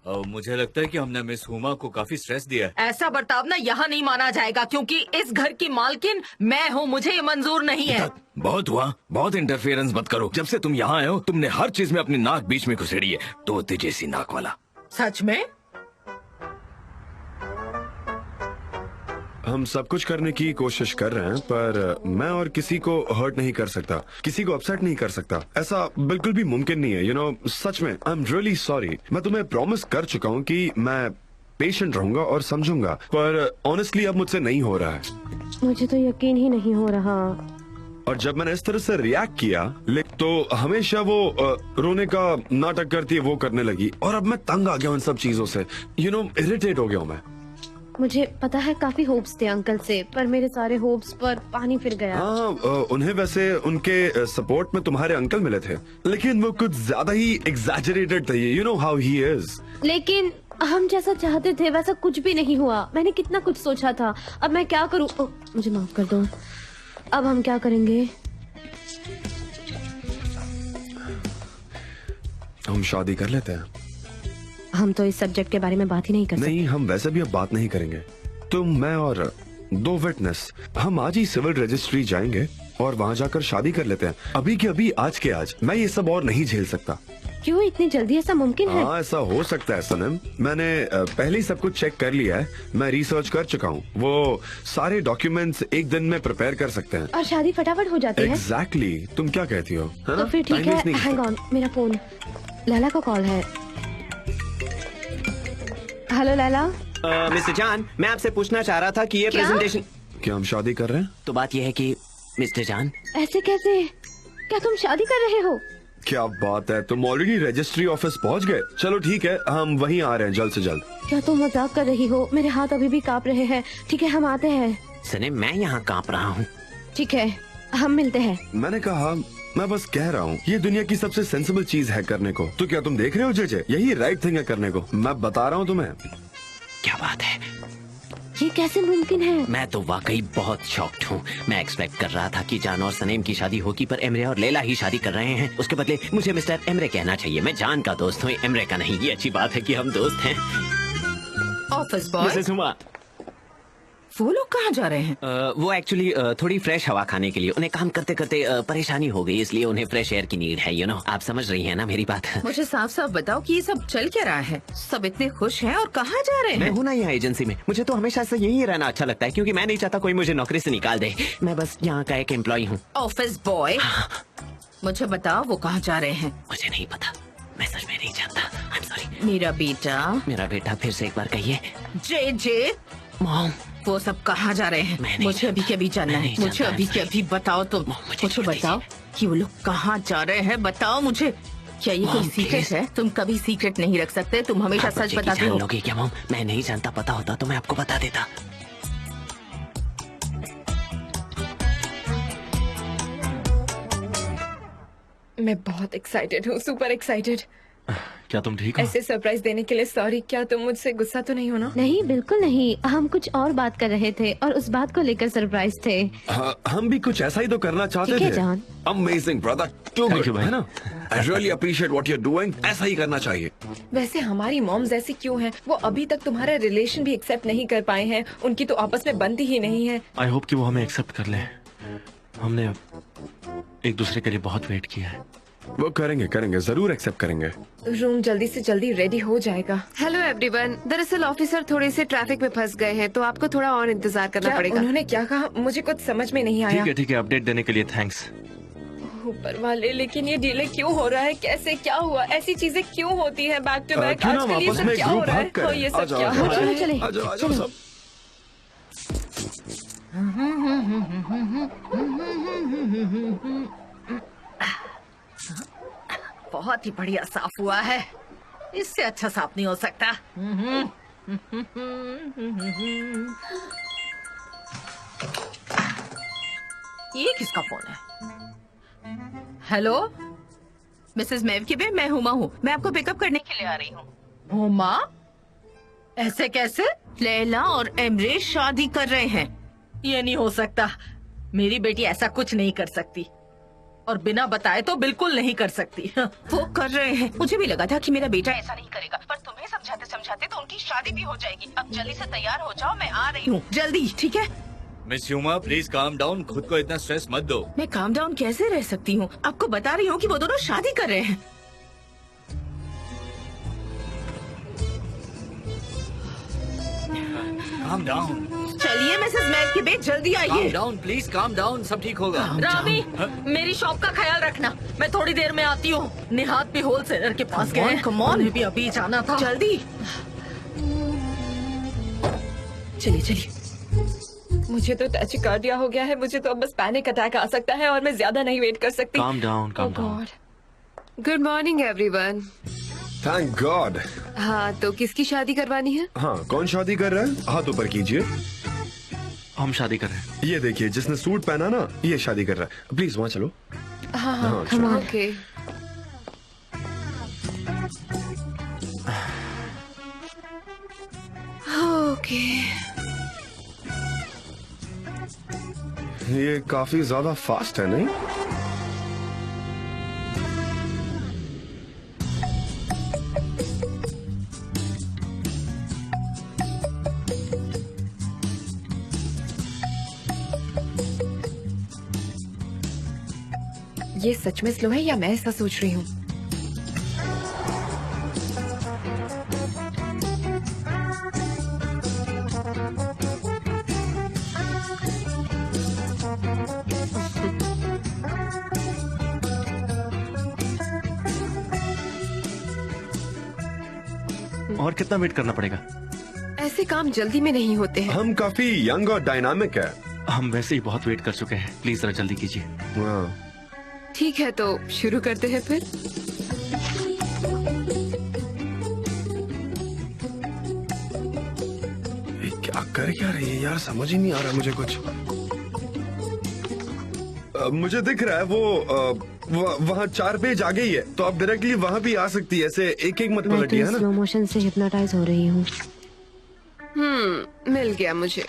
मुझे लगता है कि हमने मिस हुमा को काफी स्ट्रेस दिया है। ऐसा बर्ताव ना यहाँ नहीं माना जाएगा, क्योंकि इस घर की मालकिन मैं हूँ, मुझे ये मंजूर नहीं है। बहुत हुआ, बहुत इंटरफेरेंस मत करो। जब से तुम यहाँ आए हो तुमने हर चीज में अपनी नाक बीच में घुसेड़ी है, तोते जैसी नाक वाला। सच में? हम सब कुछ करने की कोशिश कर रहे हैं, पर मैं और किसी को हर्ट नहीं कर सकता, किसी को अपसेट नहीं कर सकता। ऐसा बिल्कुल भी मुमकिन नहीं है। यू नो, सच में आई एम रियली सॉरी। मैं तुम्हें प्रॉमिस कर चुका हूँ कि मैं पेशेंट रहूंगा और समझूंगा, पर ऑनेस्टली अब मुझसे नहीं हो रहा है। मुझे तो यकीन ही नहीं हो रहा। और जब मैंने इस तरह से रिएक्ट किया तो हमेशा वो रोने का नाटक करती है, वो करने लगी। और अब मैं तंग आ गया हूँ इन सब चीजों से। यू नो, इरिटेट हो गया हूँ मैं। मुझे पता है काफी होप्स थे अंकल से, पर मेरे सारे होप्स पर पानी फिर गया। हाँ, उन्हें वैसे उनके सपोर्ट में तुम्हारे अंकल मिले थे, लेकिन वो कुछ ज्यादा ही एग्जैजरेटेड थे। You know how he is. लेकिन हम जैसा चाहते थे वैसा कुछ भी नहीं हुआ। मैंने कितना कुछ सोचा था। अब मैं क्या करूँ? मुझे माफ कर दो। अब हम क्या करेंगे? हम शादी कर लेते हैं। हम तो इस सब्जेक्ट के बारे में बात ही नहीं कर सकते। नहीं, हम वैसे भी अब बात नहीं करेंगे। तुम, मैं और 2 विटनेस, हम आज ही सिविल रजिस्ट्री जाएंगे और वहाँ जाकर शादी कर लेते हैं। अभी के अभी, आज के आज। मैं ये सब और नहीं झेल सकता। क्यों? इतनी जल्दी ऐसा मुमकिन है? हाँ, ऐसा हो सकता है सनम। मैंने पहले ही सब कुछ चेक कर लिया है। मैं रिसर्च कर चुका हूँ। वो सारे डॉक्यूमेंट्स एक दिन में प्रिपेयर कर सकते हैं और शादी फटाफट हो जाती है। एग्जैक्टली। तुम क्या कहती हो? है तो ना? फिर ठीक Time है। waste नहीं हैंग करते। ऑन, मेरा फोन। लैला का कॉल है। हेलो लैला। मिस्टर जान, मैं आपसे पूछना चाह रहा था कि ये प्रेजेंटेशन। क्या हम शादी कर रहे हैं? तो बात यह है कि मिस्टर जान। ऐसे कैसे? क्या तुम शादी कर रहे हो? क्या बात है, तुम ऑलरेडी रजिस्ट्री ऑफिस पहुंच गए? चलो ठीक है, हम वहीं आ रहे हैं जल्द से जल्द। क्या तुम मजाक कर रही हो? मेरे हाथ अभी भी कांप रहे हैं। ठीक है, हम आते हैं। सने, मैं यहाँ कांप रहा हूँ। ठीक है, हम मिलते हैं। मैंने कहा, मैं बस कह रहा हूँ, ये दुनिया की सबसे सेंसिबल चीज है करने को। तो क्या तुम देख रहे हो जेजे? यही राइट थिंग है करने को। मैं बता रहा हूँ तुम्हें। क्या बात है? ये कैसे मुमकिन है? मैं तो वाकई बहुत शॉक्ड हूँ। मैं एक्सपेक्ट कर रहा था कि जान और सनेम की शादी होगी, पर एमरे और लैला ही शादी कर रहे हैं। उसके बदले मुझे मिस्टर एमरे कहना चाहिए। मैं जान का दोस्त हूँ, एमरे का नहीं। ये अच्छी बात है कि हम दोस्त हैं। Office boy, Mrs Huma. वो लोग कहाँ जा रहे हैं? वो एक्चुअली थोड़ी फ्रेश हवा खाने के लिए। उन्हें काम करते करते परेशानी हो गई, इसलिए उन्हें फ्रेश एयर की नीड है। यू नो, आप समझ रही हैं ना मेरी बात? मुझे साफ साफ बताओ कि ये सब चल क्या रहा है? सब इतने खुश हैं और कहाँ जा रहे मैं हैं? हूँ ना यहाँ एजेंसी में। मुझे तो हमेशा से यही रहना अच्छा लगता है, क्योंकि मैं नहीं चाहता कोई मुझे नौकरी से निकाल दे। मैं बस यहाँ का एक एम्प्लॉय हूँ। ऑफिस बॉय, मुझे बताओ वो कहाँ जा रहे हैं? मुझे नहीं पता, मैं सच में नहीं जानता। I am sorry. मेरा बेटा। मेरा बेटा, फिर से एक बार कहिए। जे मॉम। वो सब कहाँ जा रहे हैं? मुझे अभी के अभी जानना है। मुझे अभी के अभी बताओ। तो मुझे बताओ कि वो लोग कहाँ जा रहे हैं। बताओ मुझे। क्या ये कोई सीक्रेट है? तुम कभी सीक्रेट नहीं रख सकते। तुम हमेशा सच बताते हो। लोगे क्या मॉम? मैं नहीं जानता। पता होता तो मैं आपको बता देता। मैं बहुत एक्साइटेड हूँ, सुपर एक्साइटेड। क्या तुम ठीक हो? ऐसे सरप्राइज देने के लिए सॉरी। क्या तुम मुझसे गुस्सा तो नहीं हो ना? नहीं, बिल्कुल नहीं। हम कुछ और बात कर रहे थे और उस बात को लेकर सरप्राइज थे। हाँ, हम भी कुछ ऐसा ही तो करना चाहते ठीक है थे। जान। Amazing brother, too Thank you, good, भाई। है ना? I really appreciate what you are doing. ऐसा ही करना चाहिए। वैसे हमारी मॉम्स ऐसी क्यों हैं? वो अभी तक तुम्हारा रिलेशन भी एक्सेप्ट नहीं कर पाए हैं। उनकी तो आपस में बनती ही नहीं है। आई होप कि वो हमें एक्सेप्ट कर ले। हमने एक दूसरे के लिए बहुत वेट किया है। वो करेंगे, जरूर एक्सेप्ट करेंगे। रूम जल्दी से जल्दी रेडी हो जाएगा। Hello everyone. दरअसल ऑफिसर थोड़े से ट्रैफिक में फंस गए हैं, तो आपको थोड़ा और इंतजार करना क्या पड़ेगा। उन्होंने क्या कहा? मुझे कुछ समझ में नहीं आया। ठीक है, अपडेट देने के लिए थैंक्स। ऊपर वाले, लेकिन ये डिले क्यों हो रहा है? कैसे? क्या हुआ? ऐसी चीजें क्यों होती हैं बैक टू बैक? क्यों ना आजकल ये वापस सब में क्या हो ग्रुप रहा है? हग करें। ये आ सब जाओ, क्या आ हो रहा जाओ, है? चले, आ जाओ, आ जाओ चलो। सब। बहुत ही बढ़िया साफ हुआ है। इससे अच्छा साफ नहीं हो सकता। ये किसका फोन है? हेलो, मिसेस मेवकिबे, मैं हुमा हूँ। मैं आपको पिकअप करने के लिए आ रही हूँ। हुमा? ऐसे कैसे? लैला और एमरे शादी कर रहे हैं। ये नहीं हो सकता। मेरी बेटी ऐसा कुछ नहीं कर सकती, और बिना बताए तो बिल्कुल नहीं कर सकती। वो कर रहे हैं। मुझे भी लगा था कि मेरा बेटा ऐसा नहीं करेगा, पर तुम्हें सब समझाते समझाते तो उनकी शादी भी हो जाएगी। अब जल्दी से तैयार हो जाओ, मैं आ रही हूँ जल्दी, ठीक है? Miss Huma please calm down, खुद को इतना स्ट्रेस मत दो। मैं काम डाउन कैसे रह सकती हूँ? आपको बता रही हूँ कि वो दोनों शादी कर रहे हैं। काम डाउन, चलिए मिसेस मैकिबे, जल्दी काम आइए। डाउन प्लीज, काम डाउन, सब ठीक होगा। रामी, मेरी शॉप का ख्याल रखना, मैं थोड़ी देर में आती हूँ। निहात भी होलसेलर के पास गए हैं। कमॉन, भी अभी जाना था। जल्दी चलिए चलिए। मुझे तो टैचिकार्डिया हो गया है, मुझे तो अब बस पैनिक अटैक आ सकता है और मैं ज्यादा नहीं वेट कर सकती। काम डाउन, काम Oh down. God. Good morning everyone. Thank God. हाँ, तो किसकी शादी करवानी है? हाँ, कौन शादी कर रहा है? हाथ ऊपर कीजिए। हम शादी कर रहे हैं। ये देखिए, जिसने सूट पहना ना, ये शादी कर रहा है। प्लीज वहाँ चलो। हाँ, चलो। ओके। ओके। ये काफी ज्यादा फास्ट है, नहीं? ये सच में स्लो है या मैं ऐसा सोच रही हूँ? और कितना वेट करना पड़ेगा? ऐसे काम जल्दी में नहीं होते हैं। हम काफी यंग और डायनामिक है। हम वैसे ही बहुत वेट कर चुके हैं, प्लीज जरा जल्दी कीजिए। हाँ। ठीक है, तो शुरू करते हैं फिर। ये क्या कर क्या रही है यार, समझ ही नहीं आ रहा मुझे कुछ। मुझे दिख रहा है वो वहाँ 4 पेज आगे ही है, तो आप डायरेक्टली वहाँ भी आ सकती है। ऐसे एक एक मत मैं पलटिए, तो है ना? स्लो मोशन से हिप्नोटाइज हो रही हूँ। मिल गया मुझे।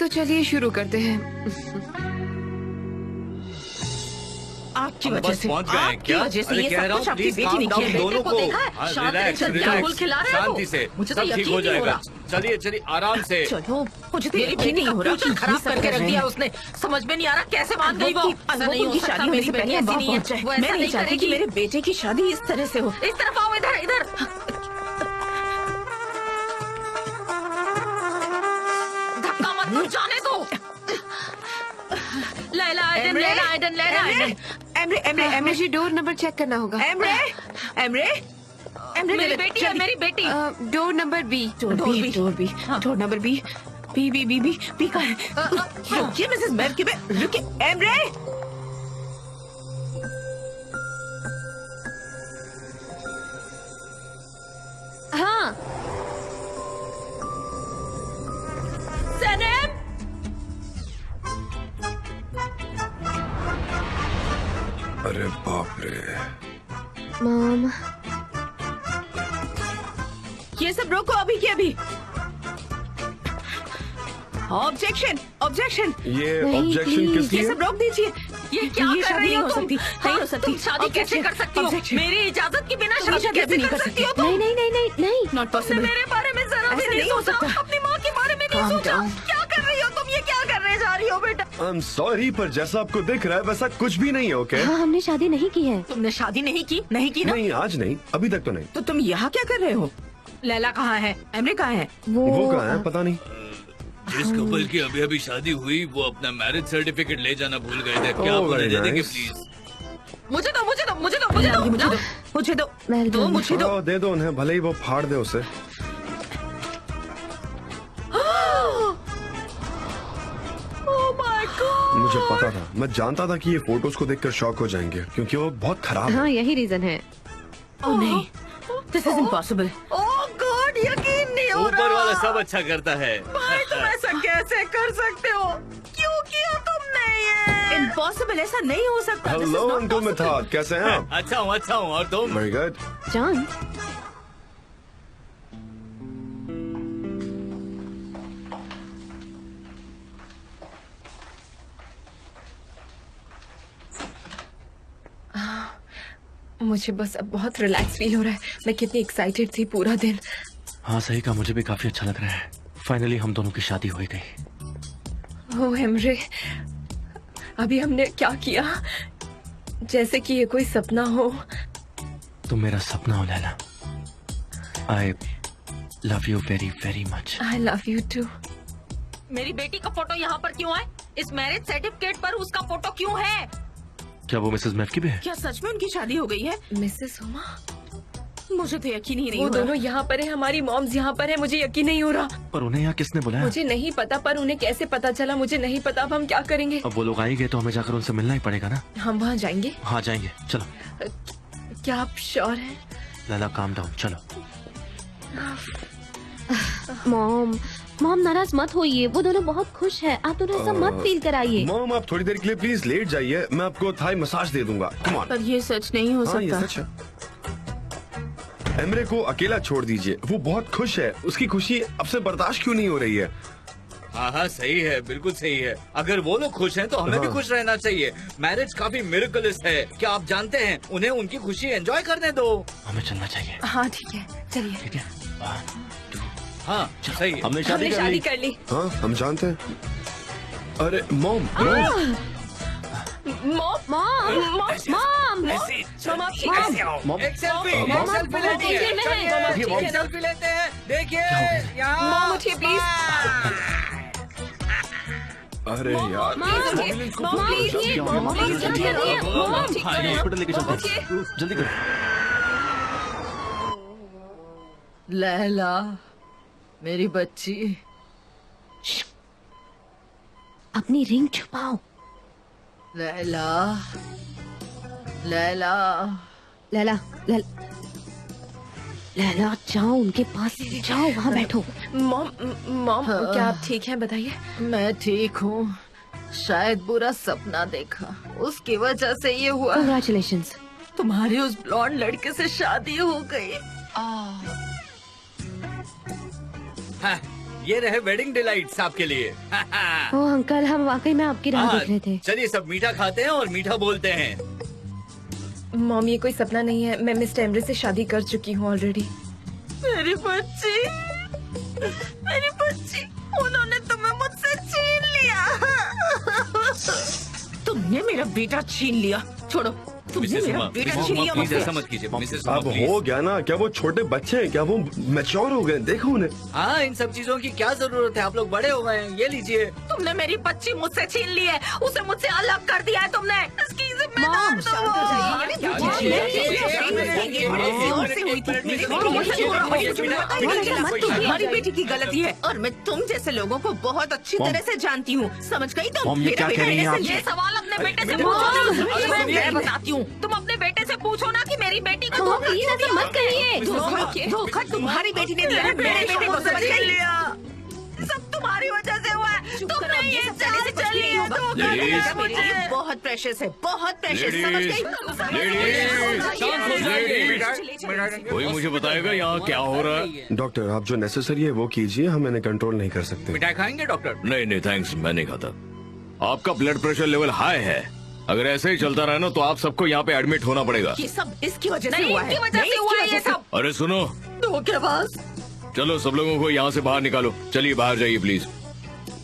तो चलिए शुरू करते हैं। आपकी हम वजह बस से, पहुंच गए हैं आपकी क्या? वजह से अरे ये कह सब रहा कुछ हूँ, आपकी प्लीज बेटी काम नहीं डाउन किया। दोनों बेटे को को। देखा है? हाँ, शांत रिलैक्स, रहकर क्या फूल खिला रहे हो? शांति से, मुझे तो सब ठीक यकीन हो नहीं हो जाएगा। रहा। चलिए चलिए आराम से। चलो, मुझे तो मेरी बेटी नहीं हो रहा। खराब करके रख दिया उसने। समझ में नहीं आ रहा कैसे मान गई वो। ऐसा नहीं हो सकता, मेरी बेटी ऐसी नहीं है। वो ऐसा नहीं चाहती कि मेरे बेटे की शादी इस तरह से हो। इस तरफ आओ, इधर इधर। धक्का मत दो, जाने दो। Leyla Aydin, Leyla Aydin, Leyla Aydin. Emre Emre Emre मुझे डोर नंबर चेक करना होगा। एमरे एमरे एमरे, मेरी बेटी है, मेरी बेटी। Door number B. Door B door number B B का है। रुकिए मिसेस मैकिबे, रुकिए। एमरे, हाँ, सनम। अरे बाप रे। मॉम। ये सब रोको अभी के अभी। Objection, objection. ये नहीं, ऑब्जेक्शन please। किसकी ये है? सब रोक दीजिए। ये क्या ये कर शादी रही नहीं हो हो तुम? सकती, नहीं हो सकती। तुम शादी कैसे Objection, कर सकती हो? objection। मेरी इजाजत के बिना तुम शादी कैसे कर सकती हो तुम? नहीं नहीं नहीं नहीं नहीं। Not possible. मेरे बारे में जरा भी ऐसा नहीं नहीं हो सोचा। सकता। अपनी माँ के बारे में नहीं Calm सोचा। down। क्या कर रही हो तुम? ये क्या करने जा रही हो बेटा? I'm sorry, पर जैसा आपको दिख रहा है वैसा कुछ भी नहीं है। ओके? हाँ, हमने शादी नहीं की है। तुमने शादी नहीं की? नहीं की ना? नहीं, आज नहीं, अभी तक तो नहीं। तो तुम यहाँ क्या कर रहे हो? लैला कहाँ है? एमरे कहाँ है? वो कहाँ है पता नहीं। जिस कपल की अभी अभी शादी हुई वो अपना मैरिज सर्टिफिकेट ले जाना भूल गए थे। क्या Oh, आप उन्हें very दे देंगे nice। प्लीज? मुझे दो, मुझे दो, मुझे दो, मुझे दो, मुझे दो, मुझे दो, Well दो, done। मुझे दो। छोड़ो, दे दो उन्हें, भले ही वो फाड़ दे उसे। Oh my God! मुझे पता था, मैं जानता था कि ये फोटोज को देखकर शॉक हो जाएंगे, क्योंकि वो बहुत खराब है। हाँ, यही रीजन है। Oh नहीं, this is impossible. Oh God, यकीन नहीं हो रहा। ऊपर वाला सब अच्छा करता है। भाई तुम ऐसा कैसे कर सकते हो? क्यों किया तुमने ये? Impossible, ऐसा नहीं हो सकता। This is hello not uncle possible. मिथाद, कैसे हैं आप? अच्छा हूँ और तुम? Very good. जान, मुझे बस अब बहुत रिलैक्स फील हो रहा है। मैं कितनी एक्साइटेड थी पूरा दिन। हाँ सही कहा, मुझे भी काफी अच्छा लग रहा है। फाइनली हम दोनों की शादी हो गई। ओह एमरे, अभी हमने क्या किया, जैसे कि ये कोई सपना हो। तुम मेरा सपना हो Laila. I love you very very much. I love you too. मेरी बेटी का फोटो यहाँ पर क्यों है? इस मैरिज सर्टिफिकेट पर उसका फोटो क्यों है? क्या वो मिसेस मैफ की भी है? क्या सच में उनकी शादी हो गई है? मिसेस हुमा, मुझे तो यकीन ही नहीं वो हो रहा। दोनों यहाँ पर है, हमारी मॉम्स यहाँ पर है। मुझे यकीन नहीं हो रहा। पर उन्हें यहाँ किसने बुलाया? मुझे नहीं पता, पर उन्हें कैसे पता चला मुझे नहीं पता। अब हम क्या करेंगे? अब वो लोग आ ही गए तो हमें जाकर उनसे मिलना ही पड़ेगा ना। हम वहाँ जाएंगे? हाँ जाएंगे, चलो। क्या आप श्योर हैं? लैला काम डाउन, चलो। मॉम नाराज मत होइए, वो दोनों बहुत खुश है। आप दोनों ऐसा मत फील कराइए। मॉम आप थोड़ी देर के लिए प्लीज लेट जाइए, मैं आपको थाई मसाज दे दूंगा। Come on. पर ये सच नहीं हो हाँ ये सकता। सच है। एमरे को अकेला छोड़ दीजिए, वो बहुत खुश है। उसकी खुशी अब से बर्दाश्त क्यों नहीं हो रही है? हाँ हाँ सही है, बिल्कुल सही है। अगर वो लोग खुश हैं तो हमें भी खुश रहना चाहिए। मैरिज काफी मिरेकलस है। क्या आप जानते हैं, उन्हें उनकी खुशी एंजॉय करने दो। हमें चलना चाहिए। हाँ ठीक है, चलिए। ठीक है, 1, 2। हाँ सही है। हमने शादी हमने कर शादी ली। कर ली। हाँ हम जानते हैं। अरे मॉम मॉम, मॉम मॉम, ऐसे मॉम आप ठीक है? एक सेल्फी, मॉम, एक सेल्फी लेते हैं। टेंशन में है। चलिए, मॉम, एक सेल्फी लेते हैं। देखिए यहाँ। मॉम उठिए प्लीज। अरे यार मॉम प्लीज, मॉम प्लीज जल्दी आइए। मॉम हाँ हॉस्पिटल लेके चलते हैं। जल्दी करो। लैला, मेरी बच्ची। अपनी रिंग छुपाओ। लैला, लैला। लैला लैला जाओ उनके पास, जाओ वहाँ बैठो। मॉम, मॉम क्या आप ठीक हैं? बताइए। मैं ठीक हूँ। शायद बुरा सपना देखा, उसकी वजह से ये हुआ। कंग्रेचुलेशंस। तुम्हारी उस ब्लॉन्ड लड़के से शादी हो गई। हाँ, ये रहे वेडिंग डिलाइट्स आपके लिए। ओ अंकल, हम वाकई में आपकी राह देख रहे थे। चलिए सब मीठा खाते हैं और मीठा बोलते हैं। मॉम ये कोई सपना नहीं है। मैं मिस्टर एमरे से शादी कर चुकी हूँ ऑलरेडी। मेरी बच्ची, मेरी बच्ची, उन्होंने तुम्हें मुझसे छीन लिया। तुमने मेरा बेटा छीन लिया। छोड़ो, तुमने मिसेस मेरा उमा, बेटा मिसेस छीन उमा, लिया प्लीज मुझसे। ऐसा मत कीजिए। मिसेस उमा, अब प्लीज। हो गया ना, क्या वो छोटे बच्चे हैं? क्या वो मैच्योर हो गए? देखो उन्हें। हाँ, इन सब चीजों की क्या जरूरत है? आप लोग बड़े हो गए हैं। ये लीजिए। तुमने मेरी बच्ची मुझसे छीन ली है, उसे मुझसे अलग कर दिया है तुमने। इसकी जिम्मेदार तो शांत हो जाइए। क्या वो। लीजिए? तुम्हारी बेटी की गलती है और मैं तुम जैसे लोगों को बहुत अच्छी तरह से जानती हूँ। समझ गई तुम? मॉम, ये क्या कह रही हैं आप? ये सवाल अपने बेटे से पूछो ना। मैं बताती हूँ, तुम अपने बेटे से पूछो ना कि मेरी बेटी को मॉम प्लीज ऐसा मत करिए। धोखा तुम्हारी बेटी ने दिया है, मेरे बेटे को समझ गई। सब तुम्हारी वजह से हुआ है। तुमने ये चाल चली है, धोखा दिया मुझे। बहुत प्रेशियस है, बहुत प्रेशियस। समझ गई? कोई मुझे बताएगा यहाँ क्या हो रहा है? डॉक्टर आप जो नेसेसरी है वो कीजिए, हम इन्हें कंट्रोल नहीं कर सकते। मिठाई खाएंगे डॉक्टर? नहीं नहीं थैंक्स, मैं नहीं खाता। आपका ब्लड प्रेशर लेवल हाई है। अगर ऐसे ही चलता रहा ना तो आप सबको यहाँ पे एडमिट होना पड़ेगा। ये सब इसकी वजह से हुआ है। इसकी वजह से हुआ है ये सब। अरे सुनो, धोखेबाज। चलो सब लोगों को यहाँ से बाहर निकालो। चलिए बाहर जाइए प्लीज,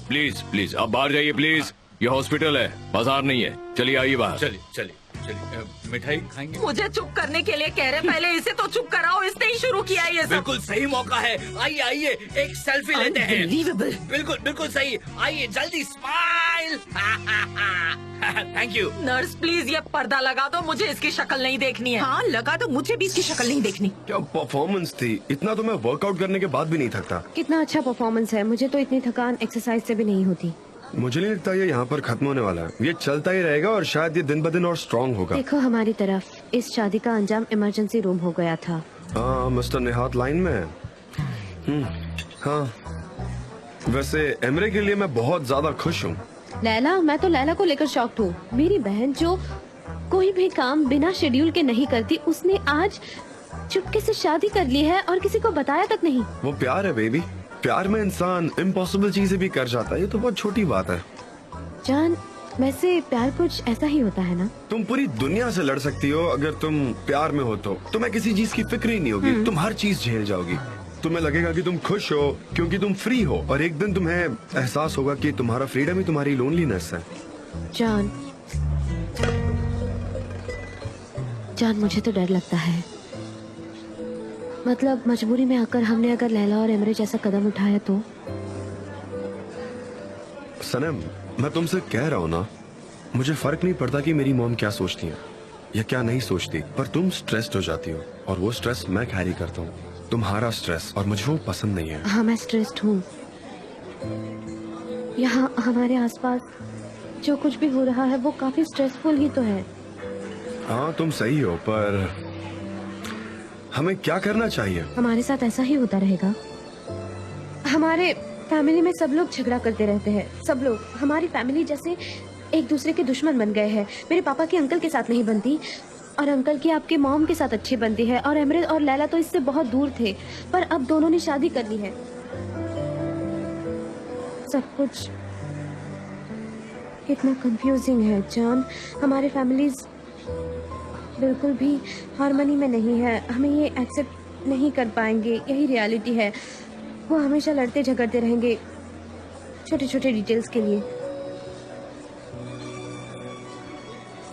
प्लीज प्लीज। आप बाहर जाइए प्लीज। ये हॉस्पिटल है, बाजार नहीं है। चलिए आइए बाहर। चलिए चलिए चलिए। मिठाई खाएंगे? मुझे चुप करने के लिए कह रहे, पहले इसे तो चुप कराओ। इसने ही शुरू किया ये सब। बिल्कुल सही मौका है। आइए आइए, एक सेल्फी लेते हैं। Unbelievable. बिल्कुल बिल्कुल सही। आइए जल्दी, smile. Thank you. Nurse please ये पर्दा लगा दो, मुझे इसकी शक्ल नहीं देखनी है। हाँ लगा दो, मुझे भी इसकी शक्ल नहीं देखनी। क्या परफॉर्मेंस थी! इतना तो मैं वर्कआउट करने के बाद भी नहीं थकता। कितना अच्छा परफॉर्मेंस है। मुझे तो इतनी थकान एक्सरसाइज से भी नहीं होती। मुझे नहीं लगता ये यहाँ पर खत्म होने वाला है। ये चलता ही रहेगा और शायद ये दिन ब दिन और स्ट्रांग होगा। देखो हमारी तरफ, इस शादी का अंजाम इमरजेंसी रूम हो गया था। हाँ मिस्टर निहात लाइन में है। हाँ वैसे एमरे के लिए मैं बहुत ज्यादा खुश हूँ। लैला, मैं तो लैला को लेकर शॉक्ड हूँ। मेरी बहन जो कोई भी काम बिना शेड्यूल के नहीं करती, उसने आज चुपके से शादी कर ली है और किसी को बताया तक नहीं। वो प्यार है बेबी। प्यार में इंसान इम्पॉसिबल चीजें भी कर जाता है। ये तो बहुत छोटी बात है। जान, वैसे प्यार कुछ ऐसा ही होता है ना। तुम पूरी दुनिया से लड़ सकती हो, अगर तुम प्यार में हो तो तुम्हें किसी चीज की फिक्र ही नहीं होगी। तुम हर चीज झेल जाओगी। तुम्हें लगेगा कि तुम खुश हो क्योंकि तुम फ्री हो, और एक दिन तुम्हें एहसास होगा कि तुम्हारा फ्रीडम ही तुम्हारी लोनलीनेस है। जान मुझे तो डर लगता है। मतलब मजबूरी में आकर हमने अगर लैला और एमरे जैसा कदम उठाया तो। सनम, मैं तुमसे कह रहा हूँ ना, मुझे फर्क नहीं पड़ता कि मेरी मॉम क्या सोचती है या क्या नहीं सोचती, पर तुम स्ट्रेस्ड हो जाती हो और वो स्ट्रेस मैं कैरी करता हूँ, तुम्हारा स्ट्रेस, और मुझे वो पसंद नहीं है। हाँ, मैं स्ट्रेस्ड हूँ। यहाँ हमारे आसपास जो कुछ भी हो रहा है वो काफी स्ट्रेसफुल ही तो है। हाँ, तुम सही हो, पर हमें क्या करना चाहिए? हमारे साथ ऐसा ही होता रहेगा। हमारे फैमिली में सब लोग झगड़ा करते रहते हैं। सब लोग हमारी फैमिली जैसे एक दूसरे के दुश्मन बन गए हैं। मेरे पापा के अंकल के साथ नहीं बनती, और अंकल की आपके मॉम के साथ अच्छी बनती है, और एमरे और लैला तो इससे बहुत दूर थे, पर अब दोनों ने शादी कर ली है। सब कुछ कितना कंफ्यूजिंग है जान। हमारे फैमिलीज बिल्कुल भी हार्मनी में नहीं है। हमें ये एक्सेप्ट नहीं कर पाएंगे, यही रियलिटी है। वो हमेशा लड़ते झगड़ते रहेंगे छोटे छोटे डिटेल्स के लिए।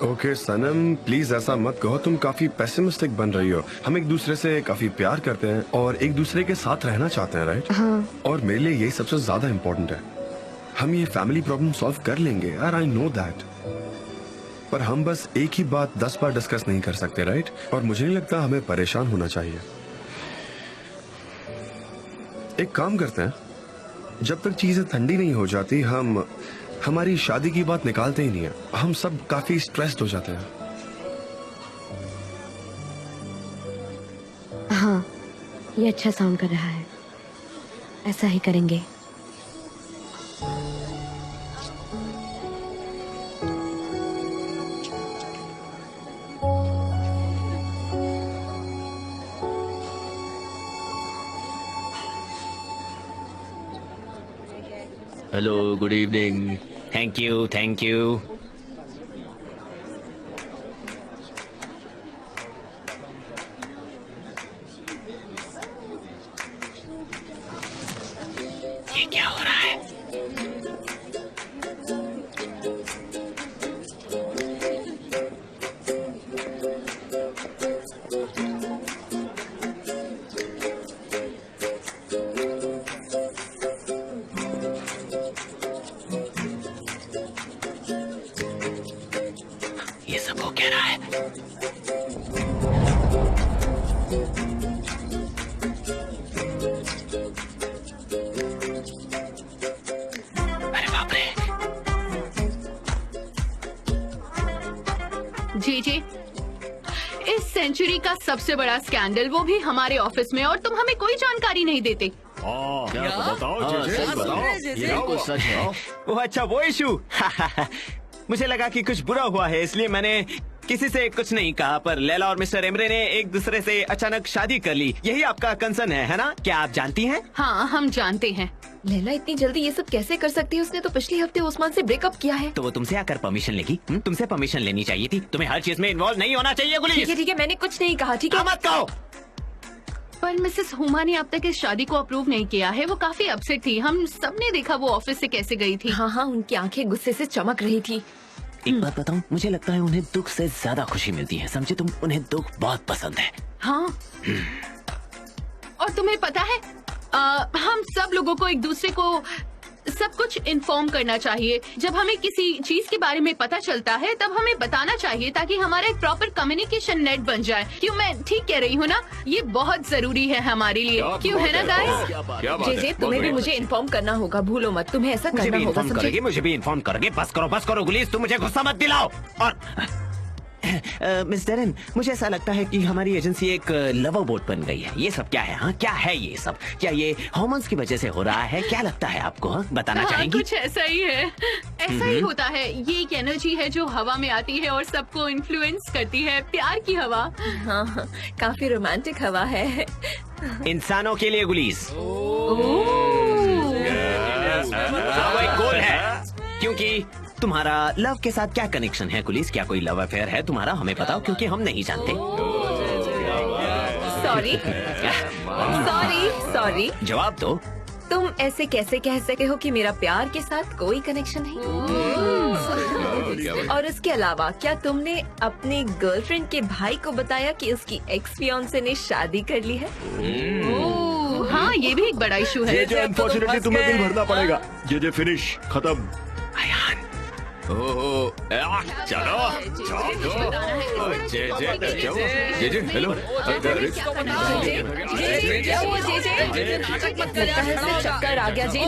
ओके सनम, प्लीज ऐसा मत कहो। तुम काफी पेसिमिस्टिक बन रही हो। हम एक दूसरे से काफी प्यार करते हैं और एक दूसरे के साथ रहना चाहते हैं, राइट? हाँ। और मेरे लिए यही सबसे ज्यादा इम्पोर्टेंट है। हम ये फैमिली प्रॉब्लम सॉल्व कर लेंगे यार, आई नो दैट। पर हम बस एक ही बात 10 बार डिस्कस नहीं कर सकते, राइट? और मुझे नहीं लगता हमें परेशान होना चाहिए। एक काम करते हैं, जब तक चीजें ठंडी नहीं हो जाती हम हमारी शादी की बात निकालते ही नहीं है। हम सब काफी स्ट्रेस्ड हो जाते हैं। हाँ, ये अच्छा साउंड कर रहा है। ऐसा ही करेंगे। Hello, good evening. Thank you, thank you. ये क्या हो रहा है? ये सब हो क्या रहा है? अरे बाप रे। जी जी, इस सेंचुरी का सबसे बड़ा स्कैंडल, वो भी हमारे ऑफिस में, और तुम हमें कोई जानकारी नहीं देते। बताओ बिल्कुल सच है। वो अच्छा, वो इशू। मुझे लगा कि कुछ बुरा हुआ है, इसलिए मैंने किसी से कुछ नहीं कहा, पर लैला और मिस्टर एमरे ने एक दूसरे से अचानक शादी कर ली। यही आपका कंसर्न है ना? क्या आप जानती हैं? हाँ, हम जानते हैं। लैला इतनी जल्दी ये सब कैसे कर सकती है? उसने तो पिछले हफ्ते उस्मान से ब्रेकअप किया है। तो वो तुमसे आकर परमिशन लेगी? तुमसे परमिशन लेनी चाहिए थी। तुम्हें हर चीज में इन्वॉल्व नहीं होना चाहिए गुलीस। ठीक है, मैंने कुछ नहीं कहा, ठीक है? मत कहो। पर मिसेस हुमा ने अब तक इस शादी को अप्रूव नहीं किया है। वो काफी अपसेट थी। हम सबने देखा वो ऑफिस से कैसे गई थी। हाँ, उनकी आंखें गुस्से से चमक रही थी। एक बात बताऊं, मुझे लगता है उन्हें दुख से ज्यादा खुशी मिलती है। समझे तुम? उन्हें दुख बहुत पसंद है। हाँ। और तुम्हें पता है, हम सब लोगों को एक दूसरे को सब कुछ इन्फॉर्म करना चाहिए। जब हमें किसी चीज के बारे में पता चलता है तब हमें बताना चाहिए, ताकि हमारा एक प्रॉपर कम्युनिकेशन नेट बन जाए। क्यों, मैं ठीक कह रही हूँ ना? ये बहुत जरूरी है हमारे लिए। क्यों, है ना गाइस? जे तुम्हें भी मुझे इन्फॉर्म करना होगा, भूलो मत। तुम्हें ऐसा करना होगा, समझे? मुझे भी इन्फॉर्म करोगे? बस करो गुलीस, तुम मुझे गुस्सा मत दिलाओ। और मिस डेरेन, मुझे ऐसा लगता है कि हमारी एजेंसी एक लवर बोट बन गई है। ये सब क्या है? हाँ, क्या है ये सब? क्या ये हार्मोन्स की वजह से हो रहा है? क्या लगता है आपको? हाँ, बताना चाहेंगी? कुछ ऐसा ही है। ऐसा ही होता है। ये एक एनर्जी है जो हवा में आती है और सबको इन्फ्लुएंस करती है। प्यार की हवा। हाँ, काफी रोमांटिक हवा है। इंसानों के लिए गुलीस। वो एक गोल है। क्योंकि तुम्हारा लव के साथ क्या कनेक्शन है कुलिस? क्या कोई लव अफेयर है तुम्हारा? हमें बताओ क्योंकि हम नहीं जानते। Sorry sorry sorry. जवाब दो। तुम ऐसे कैसे कह सके हो कि मेरा प्यार के साथ कोई कनेक्शन नहीं? और उसके अलावा क्या तुमने अपने गर्लफ्रेंड के भाई को बताया कि उसकी एक्स फियांसे ने शादी कर ली है? हाँ, ये भी एक बड़ा इशू है। जे अनफॉर्चुनेटली तुम्हें बिल भरना पड़ेगा। जे फिनिश, खत्म। ओह, चलो जे हेलो। लगता है इसे चक्कर आ गया। जे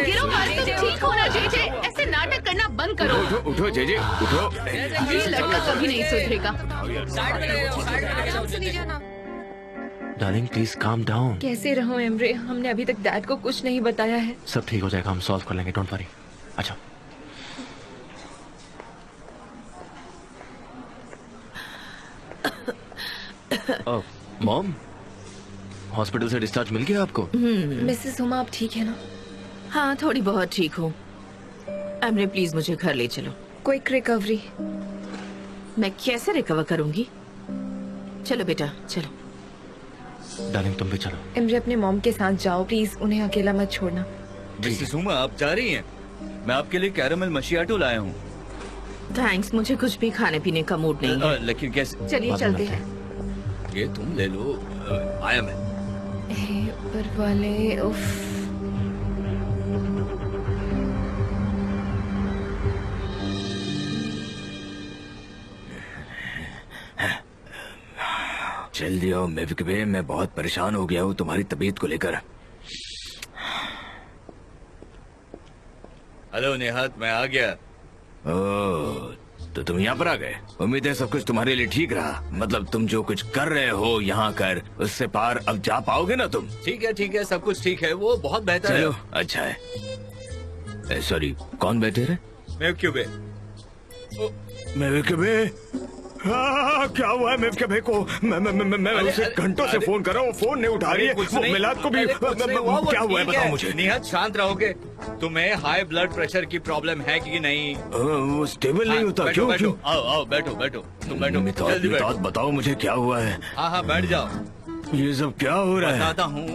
गिरो मत, तुम ठीक हो ना जे? ऐसे नाटक करना बंद करो। उठो उठो जे उठो। ये लड़का कभी नहीं सुधरेगा। Darling please calm down. कैसे रहो एमरे? हमने अभी तक डैड को कुछ नहीं बताया है। सब ठीक हो जाएगा, हम सॉल्व कर लेंगे, डोंट वरी। अच्छा मॉम, हॉस्पिटल से डिस्चार्ज मिल गया आपको? मिसेस हुमा आप ठीक है ना? हाँ, थोड़ी बहुत ठीक हूँ। एमरे प्लीज मुझे घर ले चलो। Quick recovery. मैं कैसे रिकवर करूंगी? चलो बेटा चलो। डार्लिंग तुम भी चलो। एमरे अपने मॉम के साथ जाओ प्लीज, उन्हें अकेला मत छोड़ना। मिसेस हुमा आप जा रही हैं? मैं आपके लिए कैरामल मशियाटो लाया हूँ। थैंक्स, मुझे कुछ भी खाने पीने का मूड नहीं है। लेकिन कैसे? चलिए चलते हैं। ये तुम ले लो। आया मैं। ऊपर वाले उफ। जल्दी आओ मेविकबे, मैं बहुत परेशान हो गया हूँ तुम्हारी तबीयत को लेकर। हेलो नेहात, मैं आ गया। ओह, तो तुम यहाँ पर आ गए। उम्मीद है सब कुछ तुम्हारे लिए ठीक रहा। मतलब तुम जो कुछ कर रहे हो यहाँ कर, उससे पार अब जा पाओगे ना तुम? ठीक है, सब कुछ ठीक है। वो बहुत बेहतर चलो है। अच्छा है। सॉरी, कौन बैठे रहे? मेविकबे। मेविकबे, क्या हुआ है मेविकबे को? मैं उसे घंटों से फोन कर रहा हूँ, फोन नहीं उठा रही है। वो मिलाद को भी क्या हुआ है बताओ मुझे। निहात शांत रहोगे? तुम्हें हाई ब्लड प्रेशर की प्रॉब्लम है कि नहीं? वो स्टेबल नहीं होता। बैठो, क्यों बैठो, क्यों? आओ बैठो तुम बैठो, जल्दी बैठो। बताओ मुझे क्या हुआ है। हाँ बैठ जाओ। ये सब क्या हो रहा है? बताता हूँ।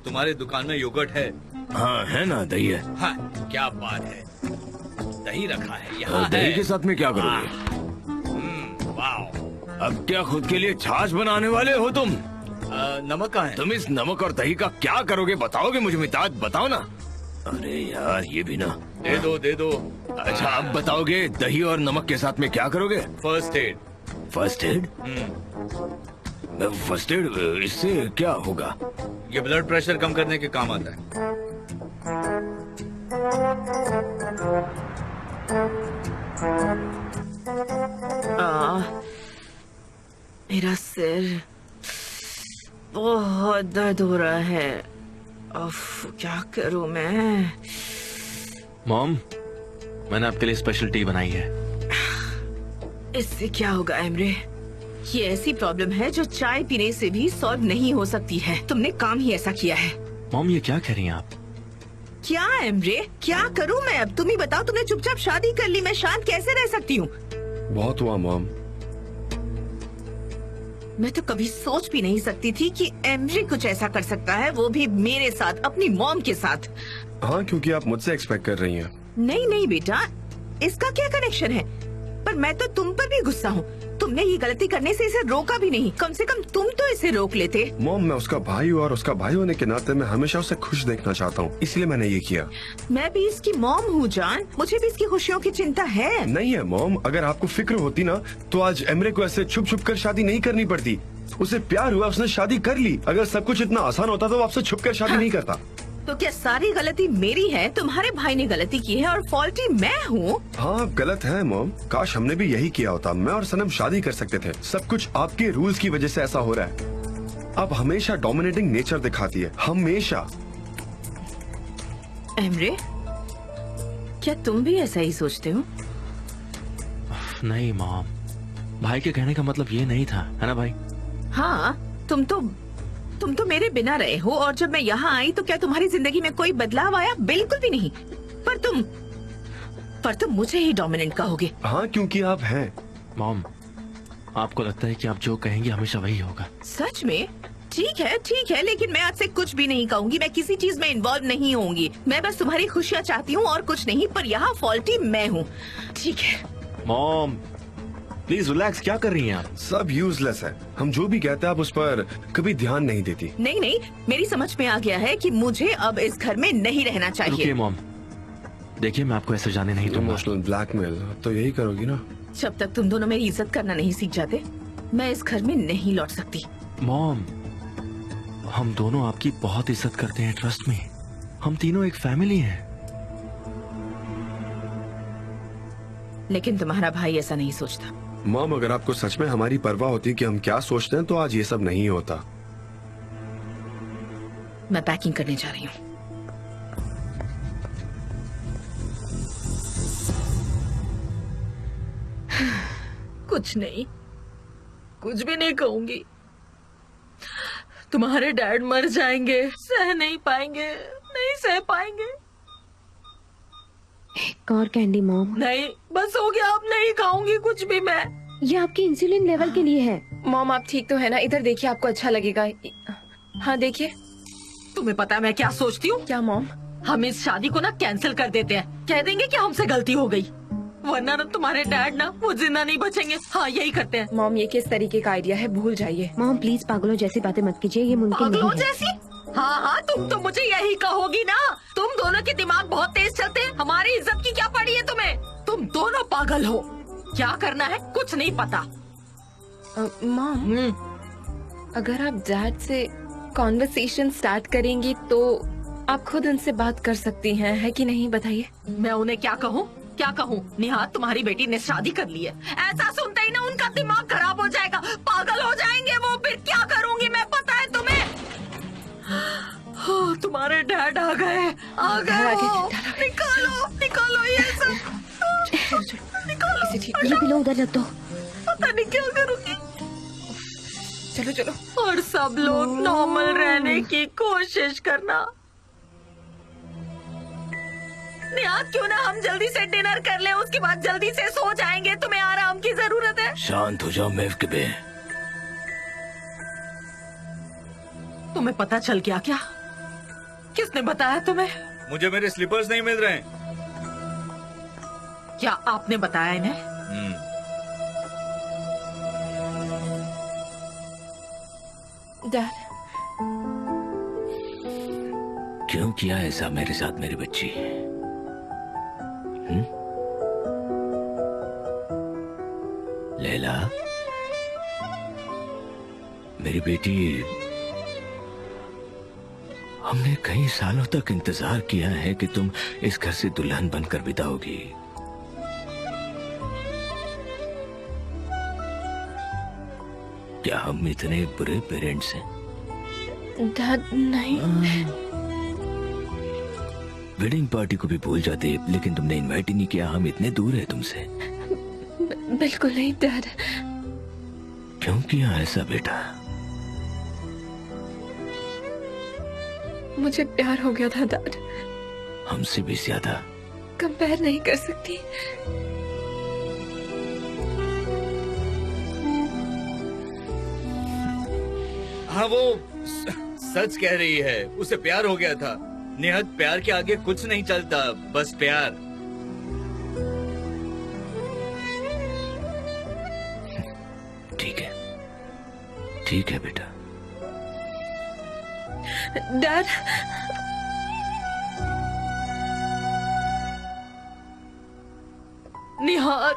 तुम्हारी दुकान में योगर्ट है? हाँ है ना, दही है। हाँ, क्या बात है, दही रखा है यहाँ। दही के साथ में क्या करोगे? वाह, अब क्या खुद के लिए छाछ बनाने वाले हो तुम? नमक कहाँ है? तुम इस नमक और दही का क्या करोगे? बताओगे मुझे मिताज, बताओ ना। अरे यार ये भी ना। दे दो। अच्छा अब बताओगे दही और नमक के साथ में क्या करोगे? First aid. First aid? First aid इससे क्या होगा? ये ब्लड प्रेशर कम करने के काम आता है। मेरा सिर बहुत दर्द हो रहा है। क्या करूं मैं? मॉम, मैंने आपके लिए स्पेशल टी बनाई है। इससे क्या होगा एमरे? ये ऐसी प्रॉब्लम है जो चाय पीने से भी सॉल्व नहीं हो सकती है। तुमने काम ही ऐसा किया है। मॉम ये क्या कह रही हैं आप? क्या एमरे, क्या करूं मैं अब? तुम ही बताओ। तुमने चुपचाप शादी कर ली, मैं शांत कैसे रह सकती हूँ? बहुत हुआ मॉम। मैं तो कभी सोच भी नहीं सकती थी कि एमरे कुछ ऐसा कर सकता है, वो भी मेरे साथ, अपनी मॉम के साथ। हाँ, क्योंकि आप मुझसे एक्सपेक्ट कर रही हैं। नहीं बेटा, इसका क्या कनेक्शन है? पर मैं तो तुम पर भी गुस्सा हूँ। तुमने ये गलती करने से इसे रोका भी नहीं। कम से कम तुम तो इसे रोक लेते। मॉम, मैं उसका भाई हूँ और उसका भाई होने के नाते मैं हमेशा उसे खुश देखना चाहता हूँ, इसलिए मैंने ये किया। मैं भी इसकी मॉम हूँ जान, मुझे भी इसकी खुशियों की चिंता है। नहीं है मॉम, अगर आपको फिक्र होती ना तो आज एमरे को ऐसे छुप छुप कर शादी नहीं करनी पड़ती। उसे प्यार हुआ, उसने शादी कर ली। अगर सब कुछ इतना आसान होता तो वो आपसे छुप कर शादी नहीं करता। तो क्या सारी गलती मेरी है? तुम्हारे भाई ने गलती की है और फॉल्टी मैं हूँ? हाँ गलत है मॉम, काश हमने भी यही किया होता। मैं और सनम शादी कर सकते थे। सब कुछ आपके रूल्स की वजह से ऐसा हो रहा है। आप हमेशा डोमिनेटिंग नेचर दिखाती है, हमेशा। एमरे, क्या तुम भी ऐसा ही सोचते हो? नहीं मॉम, भाई के कहने का मतलब ये नहीं था, है ना भाई? हाँ, तुम तो मेरे बिना रहे हो और जब मैं यहाँ आई तो क्या तुम्हारी जिंदगी में कोई बदलाव आया? बिल्कुल भी नहीं। पर तुम पर तुम मुझे ही डोमिनेंट कहोगे। हाँ, क्योंकि आप हैं। मॉम, आपको लगता है कि आप जो कहेंगे हमेशा वही होगा? सच में? ठीक है, लेकिन मैं आपसे कुछ भी नहीं कहूंगी। मैं किसी चीज में इन्वॉल्व नहीं होंगी। मैं बस तुम्हारी खुशियाँ चाहती हूँ और कुछ नहीं, पर यहाँ फॉल्टी मैं हूँ। ठीक है मॉम, प्लीज रिलैक्स। क्या कर रही हैं आप? सब यूजलेस है। हम जो भी कहते हैं आप उस पर कभी ध्यान नहीं देती। नहीं, मेरी समझ में आ गया है कि मुझे अब इस घर में नहीं रहना चाहिए। रुकिए मॉम, देखिए मैं आपको ऐसे जाने नहीं दूंगा। इमोशनल ब्लैकमेल तो यही करोगी ना? जब तक तुम दोनों मेरी इज्जत करना नहीं सीख जाते, मैं इस घर में नहीं लौट सकती। मॉम, हम दोनों आपकी बहुत इज्जत करते हैं, ट्रस्ट में। हम तीनों एक फैमिली हैं। लेकिन तुम्हारा भाई ऐसा नहीं सोचता। मॉम, अगर आपको सच में हमारी परवाह होती कि हम क्या सोचते हैं तो आज ये सब नहीं होता। मैं पैकिंग करने जा रही हूँ। कुछ नहीं, कुछ भी नहीं कहूंगी। तुम्हारे डैड मर जाएंगे, सह नहीं पाएंगे, नहीं सह पाएंगे। एक और कैंडी मॉम। नहीं, बस हो गया, अब नहीं खाऊंगी कुछ भी मैं। ये आपकी इंसुलिन लेवल के लिए है। मॉम आप ठीक तो है ना? इधर देखिए, आपको अच्छा लगेगा। हाँ देखिए। तुम्हें पता है मैं क्या सोचती हूँ? क्या मॉम? हम इस शादी को ना कैंसिल कर देते हैं। कह देंगे कि हमसे गलती हो गई, वरना ना तुम्हारे डैड ना वो जिंदा नहीं बचेंगे। हाँ, यही करते हैं। मॉम ये किस तरीके का आइडिया है? भूल जाइए। मॉम प्लीज पागलों जैसी बातें मत कीजिए, ये मुमकिन नहीं पागलों है। जैसी? हाँ, तुम तो मुझे यही कहोगी ना। तुम दोनों के दिमाग बहुत तेज चलते हैं। हमारी इज्जत की क्या पड़ी है तुम्हें? तुम दोनों पागल हो। क्या करना है कुछ नहीं पता। मॉम, अगर आप डैड से कॉन्वर्सेशन स्टार्ट करेंगी तो आप खुद उनसे बात कर सकती हैं, है कि नहीं? बताइए। मैं उन्हें क्या कहूँ? निहाद, तुम्हारी बेटी ने शादी कर ली है। ऐसा सुनते ही ना उनका दिमाग खराब हो जाएगा, पागल हो जाएंगे वो। फिर क्या करूँगी मैं, पता है तुम्हें? तुम्हारे डैड आ गए हो। निकालो ये सब। निकालो। ये पिलो उधर रख दो। पता नहीं क्या करूँगी। चलो। और सब लोग नॉर्मल रहने की कोशिश करना। निहाद, क्यों ना हम जल्दी से डिनर कर लें, उसके बाद जल्दी से सो जाएंगे। तुम्हें आराम की जरूरत है। शांत हो जाओ मेवकिबे। तुम्हें पता चल गया क्या? किसने बताया तुम्हें? मुझे मेरे स्लीपर्स नहीं मिल रहे हैं। क्या आपने बताया इन्हें? डैड, क्यों किया ऐसा मेरे साथ मेरी बच्ची? लैला, मेरी बेटी, हमने कई सालों तक इंतजार किया है कि तुम इस घर से दुल्हन बनकर विदा होगी। क्या हम इतने बुरे पेरेंट्स हैं? डैड नहीं। वेडिंग पार्टी को भी भूल जाते, लेकिन तुमने इनवाइट ही नहीं किया। हम इतने दूर हैं तुमसे। बिल्कुल नहीं डैड। क्यों किया ऐसा बेटा? मुझे प्यार हो गया था डैड। हमसे भी ज्यादा। कंपेयर नहीं कर सकती। हाँ, वो सच कह रही है। उसे प्यार हो गया था। निहत, प्यार के आगे कुछ नहीं चलता, बस प्यार। ठीक है बेटा। डैड, निहाद,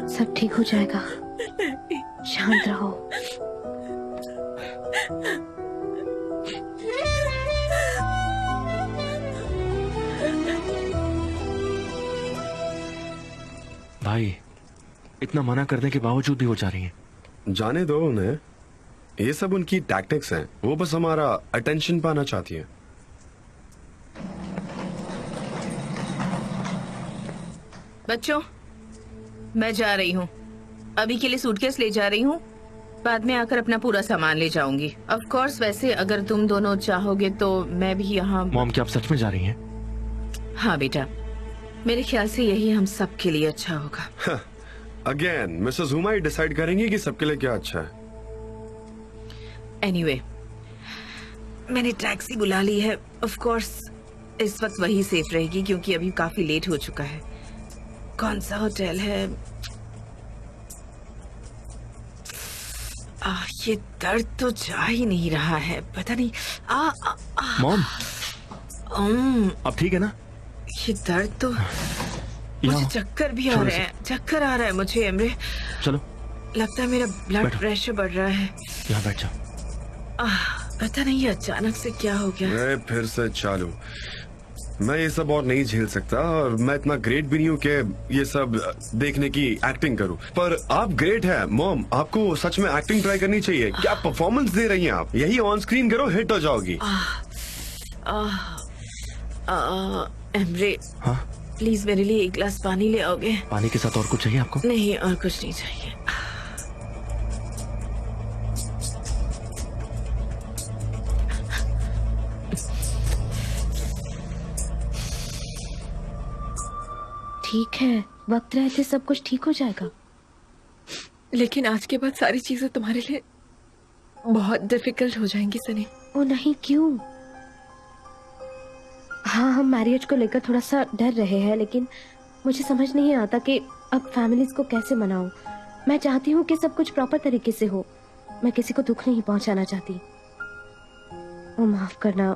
सब ठीक हो जाएगा, शांत रहो। भाई, इतना मना करने के बावजूद भी वो जा रही हैं। जाने दो उन्हें, ये सब उनकी टैक्टिक्स हैं। वो बस हमारा अटेंशन पाना चाहती है। बच्चों, मैं जा रही हूँ। अभी के लिए सूटकेस ले जा रही हूँ, बाद में आकर अपना पूरा सामान ले जाऊंगी। ऑफ कोर्स, वैसे अगर तुम दोनों चाहोगे तो मैं भी यहाँ। मॉम, क्या आप सच में जा रही हैं? हाँ बेटा, मेरे ख्याल से यही हम सब के लिए अच्छा होगा। अगेन मिसेस हुमा ही डिसाइड करेंगी कि सबके लिए क्या अच्छा है। एनीवे, मैंने टैक्सी बुला ली है। ऑफ कोर्स इस वक्त वही सेफ रहेगी क्योंकि अभी काफी लेट हो चुका है। कौन सा होटल है? ये दर्द तो जा ही नहीं रहा है, पता नहीं। मॉम, अब ठीक है ना? ये दर्द तो, मुझे चक्कर भी आ रहे हैं, चक्कर आ रहा है मुझे एमरे। चलो, लगता है मेरा ब्लड प्रेशर बढ़ रहा है। यहाँ बैठ जाओ। पता नहीं ये अचानक से क्या हो गया। फिर से चालू। मैं ये सब और नहीं झेल सकता और मैं इतना ग्रेट भी नहीं हूँ कि ये सब देखने की एक्टिंग करूँ। पर आप ग्रेट है मॉम, आपको सच में एक्टिंग ट्राई करनी चाहिए। क्या परफॉर्मेंस दे रही हैं आप, यही ऑन स्क्रीन करो, हिट हो जाओगी। एमरे, हाँ? प्लीज मेरे लिए एक गिलास पानी ले आओगे? पानी के साथ और कुछ चाहिए आपको? नहीं, और कुछ नहीं चाहिए। ठीक है, वक्त रहते सब कुछ ठीक हो जाएगा। लेकिन आज के बाद सारी चीजें तुम्हारे लिए बहुत डिफिकल्ट हो जाएंगी सनी। ओ नहीं, क्यों? हाँ, हम मैरिज को लेकर थोड़ा सा डर रहे हैं, लेकिन मुझे समझ नहीं आता कि अब फैमिलीज को कैसे मनाऊं। मैं चाहती हूँ कि सब कुछ प्रॉपर तरीके से हो। मैं किसी को दुख नहीं पहुंचाना चाहती। ओ माफ करना,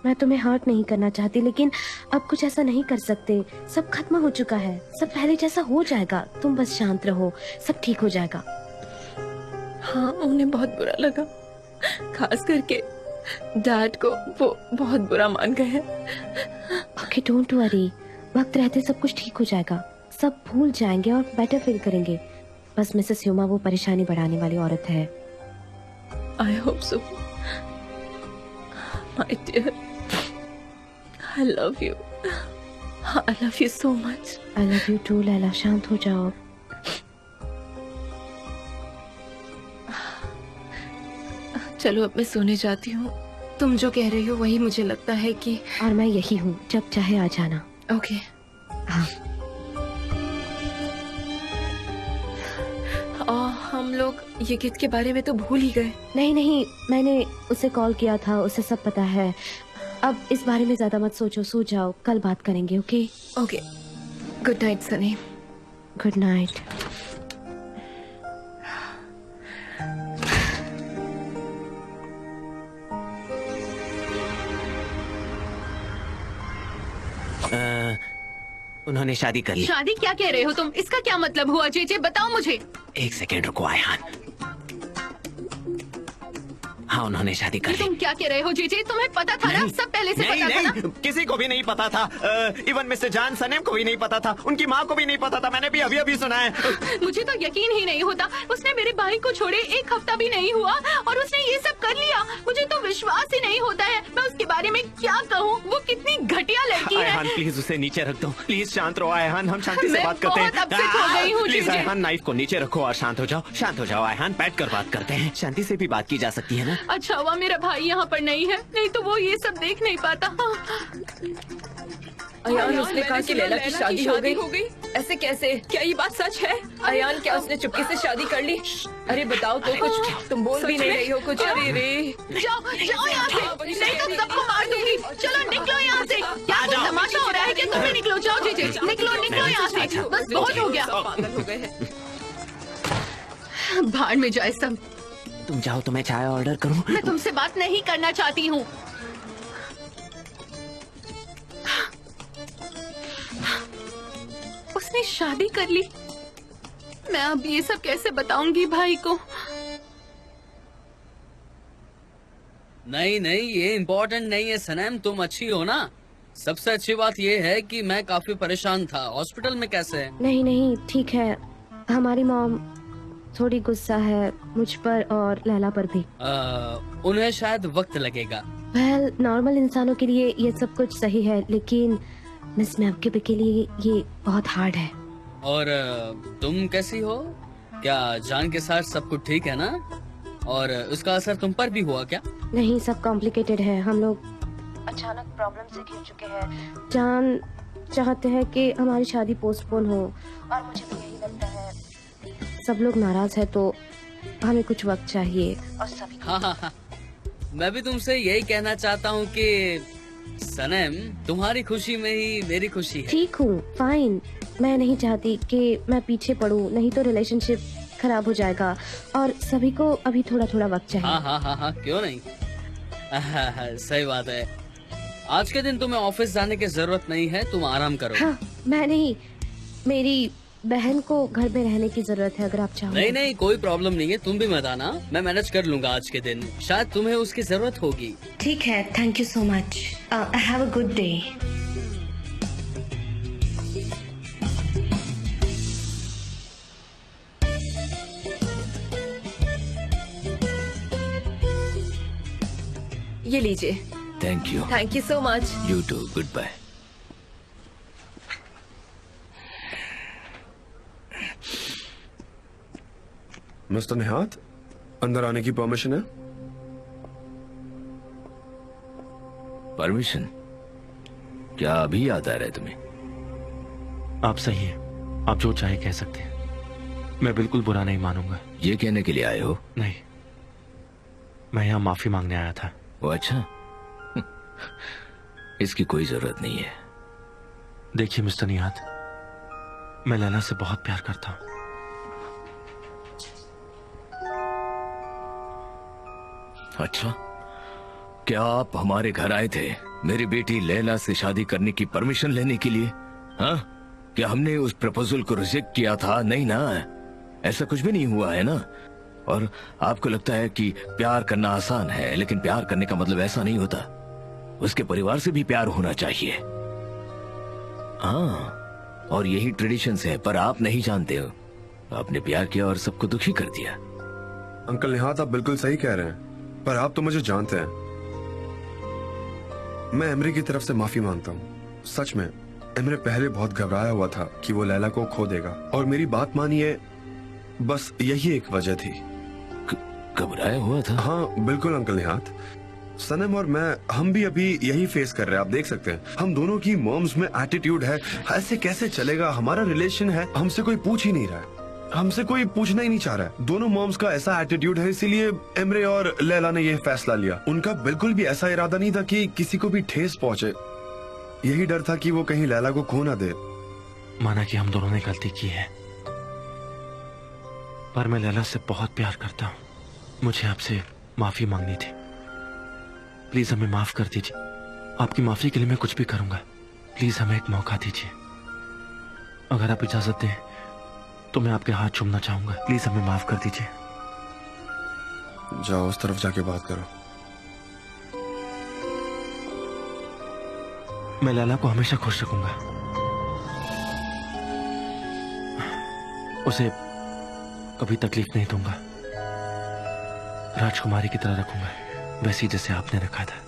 मैं तुम्हें हर्ट नहीं करना चाहती, लेकिन अब कुछ ऐसा नहीं कर सकते। सब खत्म हो चुका है, सब पहले जैसा हो जाएगा। तुम बस शांत रहो, सब ठीक हो जाएगा। हाँ, उन्हें बहुत बुरा लगा, खास करके डैड को। वो बहुत बुरा मान गए हैं। ओके, डोंट वरी, वक्त रहते सब कुछ ठीक हो जाएगा। सब भूल जाएंगे और बेटर फील करेंगे। बस मिसेस ह्यूमा वो परेशानी बढ़ाने वाली औरत है। I hope so my dear. I love you. I love you so much. I love you too Laila, शांत हो जाओ। चलो अब मैं सोने जाती हूँ। तुम जो कह रही हो वही मुझे लगता है कि। और मैं यही हूँ, जब चाहे आ जाना। ओके। हाँ। हम लोग ये गिफ्ट के बारे में तो भूल ही गए। नहीं, मैंने उसे कॉल किया था, उसे सब पता है। अब इस बारे में ज्यादा मत सोचो, सो जाओ, कल बात करेंगे। Okay? Okay, good night Sunny. Good night. उन्होंने शादी कर ली। शादी क्या कह रहे हो तुम? इसका क्या मतलब हुआ? जे बताओ मुझे। एक सेकेंड रुको आयहान। हाँ, उन्होंने शादी कर ली। तुम क्या कह रहे हो जे? तुम्हें पता था ना? सब पहले से पता था ना? किसी को भी नहीं पता था। इवन मिस्टर जान सनेम को भी नहीं पता था, उनकी माँ को भी नहीं पता था। मैंने भी अभी सुना है। मुझे तो यकीन ही नहीं होता। उसने मेरे भाई को छोड़े एक हफ्ता भी नहीं हुआ और उसने ये सब कर लिया। मुझे तो विश्वास ही नहीं होता है। मैं उसके बारे में क्या कहूँ? वो कितनी घटिया लड़की है। आयहान प्लीज उसे नीचे रख दो। प्लीज शांत रहो आयहान, हम शांति से बात करते हैं। प्लीज आयहान, नाइफ को नीचे रखो और शांत हो जाओ। शांत हो जाओ आयहान, बैठ कर बात करते हैं। शांति से भी बात की जा सकती है ना? अच्छा हुआ मेरा भाई यहाँ पर नहीं है, नहीं तो वो ये सब देख नहीं पाता। अयान, उसने कहा कि लैला की शादी हो गई। ऐसे कैसे? क्या ये बात सच है? अयान, क्या उसने चुपके से शादी कर ली? अरे बताओ तो कुछ। तुम बोल भी नहीं रही हो कुछ। अरे रे, जाओ यहाँ से, नहीं तो सबको मार दूंगी। चलो निकलो यहाँ से। क्या कुछ तमाशा हो रहा है कि? तुम्हें निकलो, जाओ जीजे, निकलो यहाँ से। बस बहुत हो गया। पागल हो गए हैं। भाड़ में जाए सब। तुम जाओ तो मैं चाय ऑर्डर करूं? मैं तुमसे बात नहीं करना चाहती हूँ। उसने शादी कर ली। मैं अब ये सब कैसे बताऊंगी भाई को? नहीं, ये इम्पोर्टेंट नहीं है सनम, तुम अच्छी हो ना। सबसे अच्छी बात ये है कि मैं काफी परेशान था। हॉस्पिटल में कैसे है? नहीं, ठीक है। हमारी मॉम थोड़ी गुस्सा है मुझ पर और लैला पर भी। उन्हें शायद वक्त लगेगा। वेल, नॉर्मल इंसानों के लिए ये सब कुछ सही है, लेकिन मिस मैवकिब के लिए ये बहुत हार्ड है। और तुम कैसी हो? क्या जान के साथ सब कुछ ठीक है ना? और उसका असर तुम पर भी हुआ क्या? नहीं, सब कॉम्प्लिकेटेड है। हम लोग अचानक प्रॉब्लम से घिर चुके हैं। जान चाहते हैं कि हमारी शादी पोस्टपोन हो और मुझे भी यही लगता है। सब लोग नाराज है तो हमें कुछ वक्त चाहिए और सभी हाँ। मैं भी तुमसे यही कहना चाहता हूँ कि सनम, तुम्हारी खुशी में ही मेरी खुशी है। ठीक हूँ, फाइन। मैं नहीं चाहती कि मैं पीछे पड़ूं, नहीं तो रिलेशनशिप खराब हो जाएगा और सभी को अभी थोड़ा थोड़ा वक्त चाहिए। हाँ, क्यों नहीं। सही बात है। आज के दिन तुम्हें ऑफिस जाने की जरूरत नहीं है, तुम आराम करो। हाँ, मैं नहीं, मेरी बहन को घर में रहने की जरूरत है, अगर आप चाहो। नहीं, कोई प्रॉब्लम नहीं है, तुम भी मत आना, मैं मैनेज कर लूंगा आज के दिन। शायद तुम्हें उसकी जरूरत होगी। ठीक है, thank you so much. Have a good day. ये लीजिए। Thank you so much. You too, goodbye. Mister Nihat, अंदर आने की परमिशन है? परमिशन? क्या अभी याद आ रहा है तुम्हें? आप सही हैं, आप जो चाहे कह सकते हैं, मैं बिल्कुल बुरा नहीं मानूंगा। ये कहने के लिए आए हो? नहीं, मैं यहाँ माफी मांगने आया था। वो अच्छा। इसकी कोई जरूरत नहीं है। देखिए मिस्टर निहात, मैं लैला से बहुत प्यार करता हूँ। अच्छा, क्या आप हमारे घर आए थे मेरी बेटी लैला से शादी करने की परमिशन लेने के लिए? हाँ, क्या हमने उस प्रपोजल को रिजेक्ट किया था? नहीं ना, ऐसा कुछ भी नहीं हुआ है ना। और आपको लगता है कि प्यार करना आसान है, लेकिन प्यार करने का मतलब ऐसा नहीं होता। उसके परिवार से भी प्यार होना चाहिए। हाँ, और यही ट्रेडिशंस है, पर आप नहीं जानते हो। आपने प्यार किया और सबको दुखी कर दिया। अंकल निहात, आप बिल्कुल सही कह रहे हैं, पर आप तो मुझे जानते हैं। मैं एमरे की तरफ से माफी मांगता हूँ। सच में एमरे पहले बहुत घबराया हुआ था कि वो लैला को खो देगा, और मेरी बात मानिए, बस यही एक वजह थी। घबराया हुआ था? हाँ बिल्कुल अंकल निहात। सनम और मैं, हम भी अभी यही फेस कर रहे हैं। आप देख सकते हैं, हम दोनों की मॉम्स में एटीट्यूड है। ऐसे कैसे चलेगा? हमारा रिलेशन है, हमसे कोई पूछ ही नहीं रहा है, हमसे कोई पूछना ही नहीं चाह रहा है। दोनों मॉम्स का ऐसा एटीट्यूड है, इसीलिए एमरे और लैला ने यह फैसला लिया। उनका बिल्कुल भी ऐसा इरादा नहीं था कि किसी को भी ठेस पहुंचे। यही डर था कि वो कहीं लैला को खो ना दे। माना कि हम दोनों ने गलती की है, पर मैं लैला से बहुत प्यार करता हूँ। मुझे आपसे माफी मांगनी थी। प्लीज हमें माफ कर दीजिए। आपकी माफी के लिए मैं कुछ भी करूंगा। प्लीज हमें एक मौका दीजिए। अगर आप इजाजत दें तो मैं आपके हाथ चूमना चाहूंगा। प्लीज हमें माफ कर दीजिए। जाओ उस तरफ जाके बात करो। मैं लैला को हमेशा खुश रखूंगा, उसे कभी तकलीफ नहीं दूंगा। राजकुमारी की तरह रखूंगा, वैसी जैसे आपने रखा था।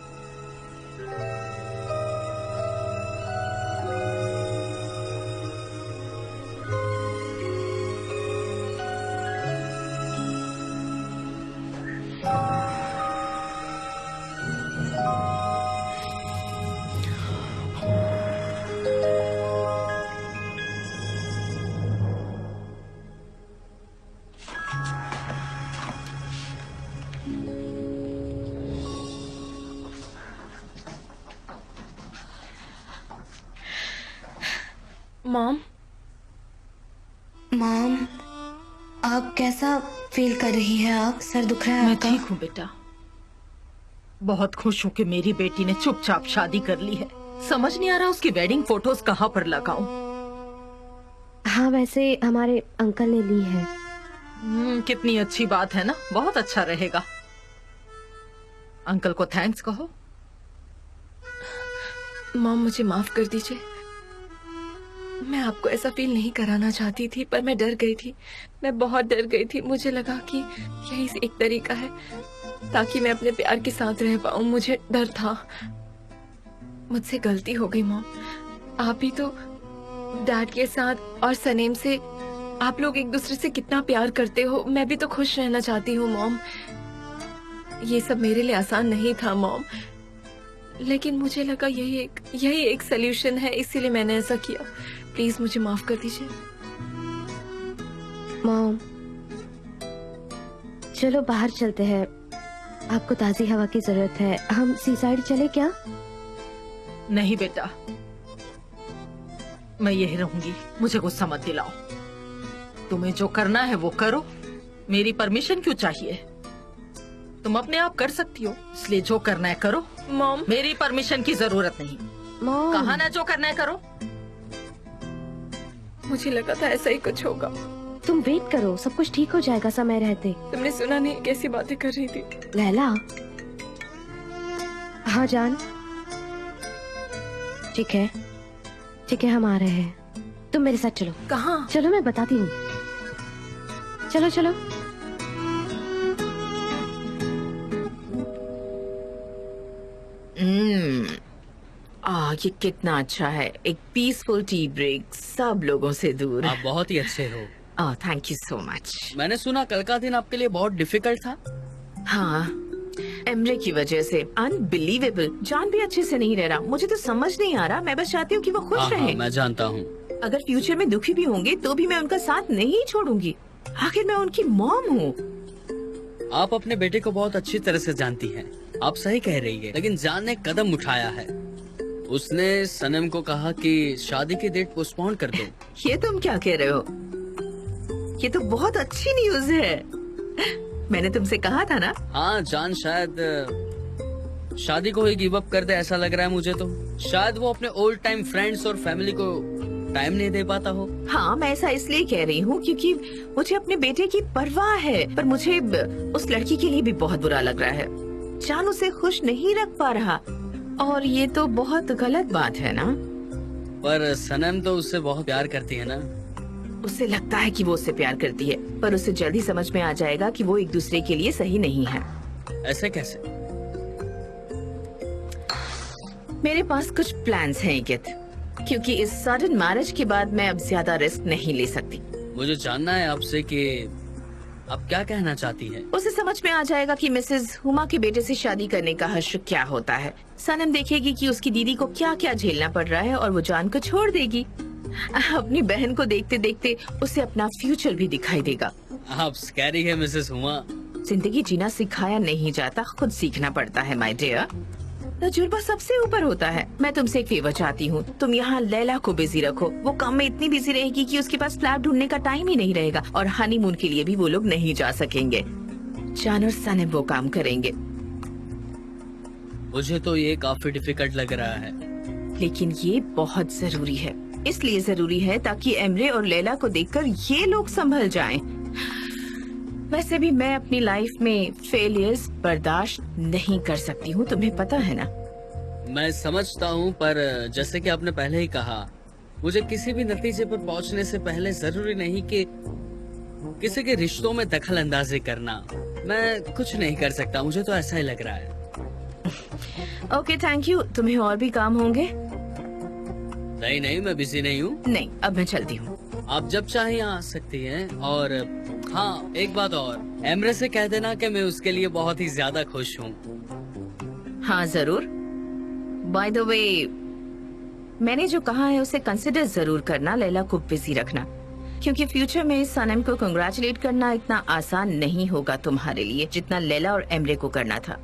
मॉम, आप कैसा फील कर रही हैं? आप सर दुख रहा है मैं आपका? ठीक हूँ बेटा, बहुत खुश हूँ कि मेरी बेटी ने चुपचाप शादी कर ली है। समझ नहीं आ रहा उसकी वेडिंग फोटोज कहाँ पर लगाऊं। हाँ, वैसे हमारे अंकल ने ली है। कितनी अच्छी बात है ना, बहुत अच्छा रहेगा। अंकल को थैंक्स कहो। मॉम, मुझे माफ कर दीजिए। मैं आपको ऐसा फील नहीं कराना चाहती थी, पर मैं डर गई थी। मैं बहुत डर गई थी। मुझे लगा कि यही एक तरीका है ताकि मैं अपने प्यार के साथ रह पाऊं। मुझे डर था, मुझसे गलती हो गई मॉम। आप ही तो डैड के साथ और सनेम से, आप लोग एक दूसरे से कितना प्यार करते हो। मैं भी तो खुश रहना चाहती हूँ मॉम। ये सब मेरे लिए आसान नहीं था मॉम। लेकिन मुझे लगा यही एक सोल्यूशन है, इसीलिए मैंने ऐसा किया। प्लीज मुझे माफ कर दीजिए। मॉम, चलो बाहर चलते हैं, आपको ताजी हवा की जरूरत है। हम सी साइड चले क्या? नहीं बेटा, मैं यही रहूंगी, मुझे गुस्सा मत दिलाओ। तुम्हें जो करना है वो करो, मेरी परमिशन क्यों चाहिए? तुम अपने आप कर सकती हो, इसलिए जो करना है करो। मॉम, मेरी परमिशन की जरूरत नहीं। मॉम, कहा ना जो करना है करो। मुझे लगा था ऐसा ही कुछ होगा। तुम वेट करो, सब कुछ ठीक हो जाएगा समय रहते। तुमने सुना नहीं कैसी बातें कर रही थी? लैला। हाँ जान, ठीक है हम आ रहे हैं। तुम मेरे साथ चलो। कहाँ? चलो मैं बताती हूँ। चलो चलो। ये कितना अच्छा है, एक पीसफुल टी ब्रेक, सब लोगों से दूर। आप बहुत ही अच्छे हो। Thank you so much. मैंने सुना कल का दिन आपके लिए बहुत डिफिकल्ट था। हाँ, एमरे की वजह से। अनबिलीवेबल। जान भी अच्छे से नहीं रह रहा, मुझे तो समझ नहीं आ रहा। मैं बस चाहती हूँ कि वो खुश रहे। मैं जानता हूँ। अगर फ्यूचर में दुखी भी होंगे तो भी मैं उनका साथ नहीं छोड़ूंगी। आखिर मैं उनकी मॉम हूँ। आप अपने बेटे को बहुत अच्छी तरह से जानती हैं। आप सही कह रही है, लेकिन जान ने कदम उठाया है। उसने सनम को कहा कि शादी की डेट पोस्टपोन कर दो। ये तुम क्या कह रहे हो? ये तो बहुत अच्छी न्यूज है। मैंने तुमसे कहा था ना। हाँ, जान शायद शादी को ही गिव अप कर दे, ऐसा लग रहा है मुझे तो। शायद वो अपने ओल्ड टाइम फ्रेंड्स और फैमिली को टाइम नहीं दे पाता हो। हाँ, मैं ऐसा इसलिए कह रही हूँ क्योंकि मुझे अपने बेटे की परवाह है, पर मुझे उस लड़की के लिए भी बहुत बुरा लग रहा है। जान उसे खुश नहीं रख पा रहा, और ये तो बहुत गलत बात है ना। पर सनम तो उससे बहुत प्यार करती है ना। उसे लगता है कि वो उससे प्यार करती है, पर उसे जल्दी समझ में आ जाएगा कि वो एक दूसरे के लिए सही नहीं है। ऐसे कैसे? मेरे पास कुछ प्लान्स हैं गित, क्योंकि इस सडन मैरिज के बाद मैं अब ज्यादा रिस्क नहीं ले सकती। मुझे जानना है आपसे कि आप क्या कहना चाहती हैं? उसे समझ में आ जाएगा कि मिसेस हुमा के बेटे से शादी करने का हश्र क्या होता है। सनम देखेगी कि उसकी दीदी को क्या क्या झेलना पड़ रहा है, और वो जान को छोड़ देगी। अपनी बहन को देखते देखते उसे अपना फ्यूचर भी दिखाई देगा। आप स्कैरी है मिसेस हुमा। जिंदगी जीना सिखाया नहीं जाता, खुद सीखना पड़ता है माय डियर। तजुर्बा सबसे ऊपर होता है। मैं तुमसे एक फेवर चाहती हूँ, तुम यहाँ लैला को बिजी रखो। वो काम में इतनी बिजी रहेगी कि उसके पास फ्लैट ढूंढने का टाइम ही नहीं रहेगा, और हनीमून के लिए भी वो लोग नहीं जा सकेंगे। जान और सनम वो काम करेंगे। मुझे तो ये काफी डिफिकल्ट लग रहा है, लेकिन ये बहुत जरूरी है। इसलिए जरूरी है ताकि एमरे और लैला को देखकर ये लोग संभल जाएं। वैसे भी मैं अपनी लाइफ में फेलियर्स बर्दाश्त नहीं कर सकती हूँ, तुम्हें पता है ना। मैं समझता हूँ, पर जैसे कि आपने पहले ही कहा, मुझे किसी भी नतीजे पर पहुँचने से पहले जरूरी नहीं कि किसी के रिश्तों में दखल अंदाजी करना। मैं कुछ नहीं कर सकता, मुझे तो ऐसा ही लग रहा है। Okay, thank you. तुम्हें और भी काम होंगे? नहीं, मैं बिजी नहीं हूँ। नहीं, अब मैं चलती हूँ। आप जब चाहे यहाँ आ सकती हैं। और हाँ, एक बात और, एमरे से कह देना कि मैं उसके लिए बहुत ही ज्यादा खुश हूँ। हाँ जरूर। बाय द वे, मैंने जो कहा है उसे कंसिडर जरूर करना। लैला को बिजी रखना, क्योंकि फ्यूचर में सनम को कंग्रेचुलेट करना इतना आसान नहीं होगा तुम्हारे लिए, जितना लैला और एमरे को करना था।